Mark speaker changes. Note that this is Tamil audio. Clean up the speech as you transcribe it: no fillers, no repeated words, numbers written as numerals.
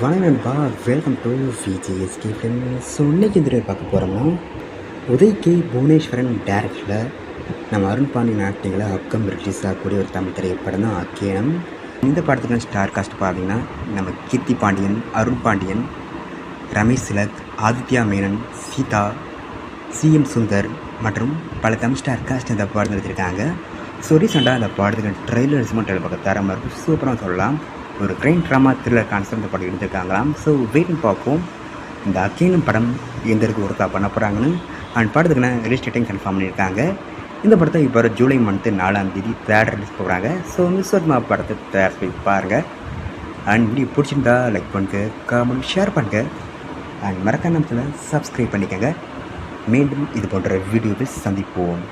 Speaker 1: வணக்கம் நண்பா, welcome to VGSK film. So இன்னைக்கு இந்த வீடியோ பார்க்க போகிறோம்னா உதய் கே புவனேஸ்வரன் டேரக்டரில் நம்ம அருண் பாண்டியன் ஆக்டிங்கில் அப்கம் ரிலீஸ் ஆகக்கூடிய ஒரு தமிழ் திரைப்படம் தான் அக்கேனம். இந்த படத்துக்கு ஸ்டார் காஸ்ட் பார்த்தீங்கன்னா நம்ம கீர்த்தி பாண்டியன், அருண் பாண்டியன், ரமேஷ் திலக், ஆதித்யா மேனன், சீதா, சிஎம் சுந்தர் மற்றும் பல தமிழ் ஸ்டார் காஸ்ட் இந்த படம் எடுத்திருக்காங்க. ஸோ ரீசெண்டாக அந்த படத்துக்கு ட்ரெய்லர்ஸ் மட்டும் பார்க்க தரமாக இருக்கும், சூப்பராக சொல்லலாம். ஒரு கிரைம் ட்ராமா த்ரில்லர் கான்செப்ட் படம் எடுத்திருக்காங்களாம். ஸோ வெயிட்டிங் பார்ப்போம் இந்த அக்கேனம் படம் எந்த இருக்கு ஒர்க்கா பண்ண போகிறாங்கன்னு. அண்ட் படத்துக்குன்னு ரிலீஸ் டேட்டையும் கன்ஃபார்ம் பண்ணியிருக்காங்க. இந்த படத்தை இப்போ ஜூலை மந்த்து 4ஆம் தேதி தேட்டர் ரிலீஸ் போகிறாங்க. ஸோ மிஸ் வர்மா படத்தை தேட்டர் போய் பாருங்கள். அண்ட் வீடியோ பிடிச்சிருந்தா லைக் பண்ணுங்க, கமெண்ட் ஷேர் பண்ணுங்க, அண்ட் மறக்காம சப்ஸ்கிரைப் பண்ணிக்கோங்க. மீண்டும் இது போன்ற வீடியோவில் சந்திப்போம்.